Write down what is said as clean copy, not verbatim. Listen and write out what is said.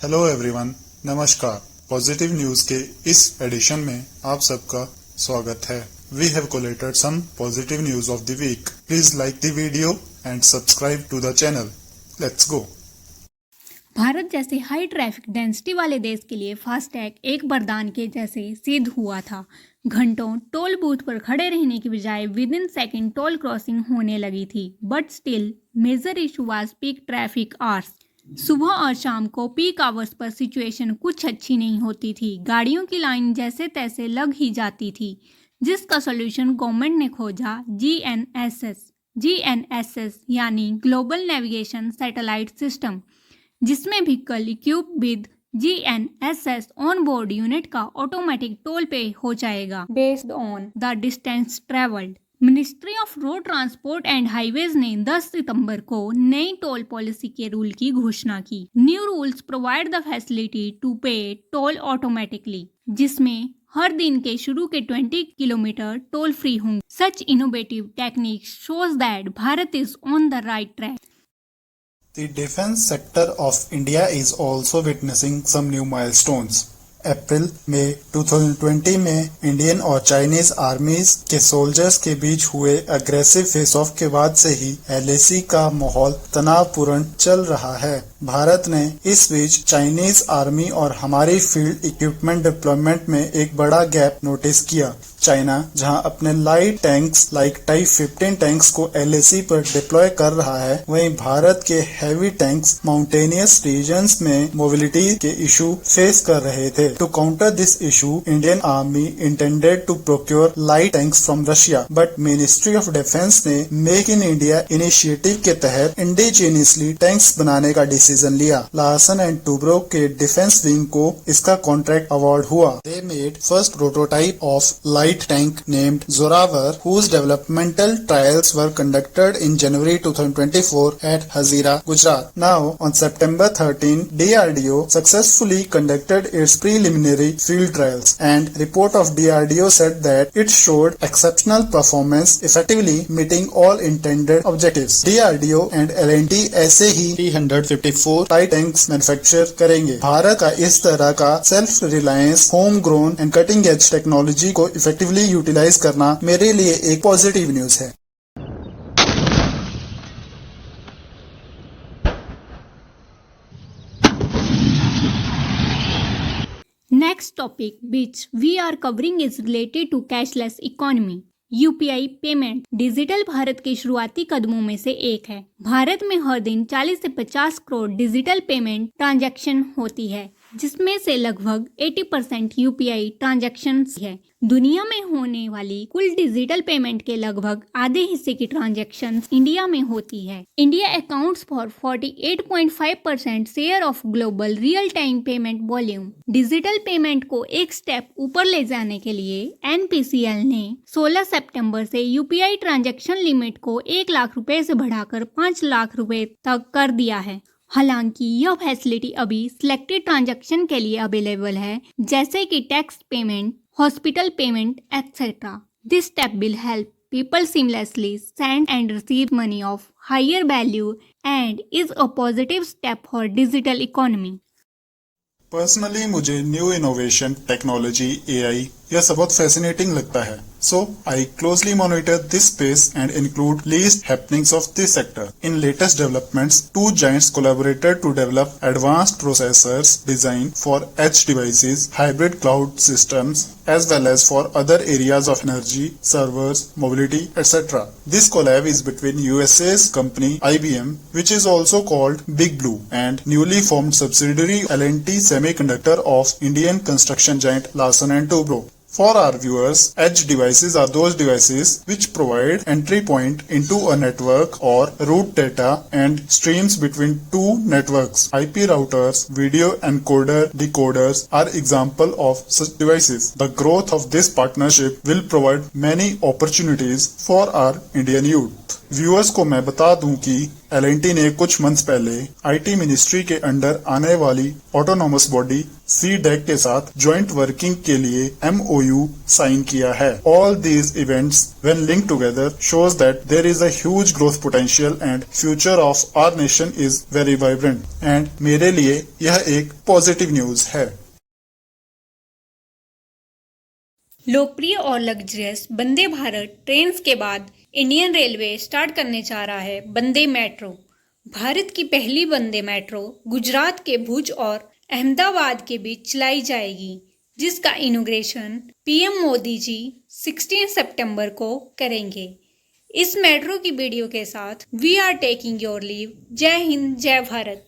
Hello everyone, नमस्कार। Positive news के इस एडिशन में आप सबका स्वागत है। We have collected some positive news of the week. Please like the video and subscribe to the channel. Let's go. Bharat जैसे हाई ट्रैफिक डेंसिटी वाले देश के लिए फास्टैग एक वरदान के जैसे सिद्ध हुआ था। घंटों टोल बूथ पर खड़े रहने की बजाय within second toll crossing होने लगी थी। But still major issue was peak traffic hours. सुबह और शाम को पीक आवर्स पर सिचुएशन कुछ अच्छी नहीं होती थी। गाड़ियों की लाइन जैसे तैसे लग ही जाती थी, जिसका सोल्यूशन गवर्नमेंट ने खोजा जीएनएसएस यानी ग्लोबल नेविगेशन सैटेलाइट सिस्टम, जिसमें vehicle equip with GNSS on board unit का ऑटोमेटिक टोल पे हो जाएगा based on the distance travelled. Ministry of road transport and highways ने 10 सितंबर को नई टोल पॉलिसी के रूल की घोषणा की। New rules provide the facility to pay toll automatically, जिसमें हर दिन के शुरू के 20 किलोमीटर टोल फ्री होंगे। Such innovative technique shows that Bharat is on the right track. The defense sector of India is also witnessing some new milestones. April-May 2020 में Indian और Chinese आर्मीज के सोल्जर्स के बीच हुए अग्रेसिव फेस ऑफ के बाद से ही एलएसी का माहौल तनावपूर्ण चल रहा है। भारत ने इस बीच चाइनीज आर्मी और हमारी फील्ड इक्विपमेंट डिप्लॉयमेंट में एक बड़ा गैप नोटिस किया। चाइना जहां अपने light tanks like type 15 tanks को एलएसी पर डिप्लॉय कर रहा है, वहीं भारत के हैवी टैंक्स माउंटेनियस रीजन्स में मोबिलिटी के इशू फेस कर रहे थे। To counter this issue, Indian Army intended to procure light tanks from Russia, but Ministry of Defense ने Make in India initiative के तहत indigenously tanks बनाने का डिसीजन लिया। लार्सन एंड टूब्रो के डिफेंस विंग को इसका कॉन्ट्रैक्ट अवार्ड हुआ। They made first prototype of light tank named Zorawar, whose developmental trials were conducted in January 2024 at Hazira, Gujarat. Now, on September 13, DRDO successfully conducted its preliminary field trials, and report of DRDO said that it showed exceptional performance, effectively meeting all intended objectives. DRDO and L&T ऐसे ही 354 light tanks manufacture करेंगे। भारत का इस तरह का self reliance, home grown and cutting edge technology को effectively utilise करना मेरे लिए एक पॉजिटिव न्यूज है। Next topic which we are covering is related to cashless economy. UPI payment digital Bharat के शुरुआती कदमों में से एक है। भारत में हर दिन 40 से 50 करोड़ डिजिटल पेमेंट ट्रांजैक्शन होती है, जिसमें से लगभग 80% यूपीआई ट्रांजैक्शन है। दुनिया में होने वाली कुल डिजिटल पेमेंट के लगभग आधे हिस्से की ट्रांजैक्शन इंडिया में होती है। India accounts for 48.5% share of global real time payment volume. Digital payment को एक स्टेप ऊपर ले जाने के लिए एनपीसीएल ने 16 सितंबर से यूपीआई ट्रांजैक्शन लिमिट को 1 लाख रुपए से बढ़ाकर 5 लाख रुपए तक कर दिया है। हालांकि यह फैसिलिटी अभी सिलेक्टेड ट्रांजैक्शन के लिए अवेलेबल है, जैसे कि tax payment, hospital payment, etc. This step will help people seamlessly send and receive money of higher value and is a positive step for digital economy. Personally मुझे new innovation, technology, AI यह सब बहुत fascinating लगता है। So I closely monitor this space and include latest happenings of this sector. In latest developments, two giants collaborated to develop advanced processors designed for edge devices, hybrid cloud systems, as well as for other areas of energy, servers, mobility, etc. This collab is between USA's company IBM, which is also called Big Blue, and newly formed subsidiary L&T Semiconductor of Indian construction giant Larsen & Toubro. For our viewers, edge devices are those devices which provide entry point into a network or route data and streams between two networks. IP routers, video encoder, decoders are example of such devices. The growth of this partnership will provide many opportunities for our Indian youth. Viewers को मैं बता दूं कि L&T ने कुछ months पहले IT ministry के under आने वाली ऑटोनॉमस बॉडी CDAC के साथ ज्वाइंट वर्किंग के लिए MOU साइन किया है। All these events when linked together shows that there is a huge growth potential and future of our nation is very vibrant and मेरे लिए यह एक पॉजिटिव न्यूज है। लोकप्रिय और लग्जरियस वंदे भारत ट्रेन्स के बाद इंडियन रेलवे स्टार्ट करने जा रहा है वंदे मेट्रो। भारत की पहली वंदे मेट्रो गुजरात के भुज और अहमदाबाद के बीच चलाई जाएगी, जिसका इनॉग्रेशन पीएम मोदी जी 16 सितंबर को करेंगे। इस मेट्रो की वीडियो के साथ we are taking your leave. जय हिंद, जय भारत।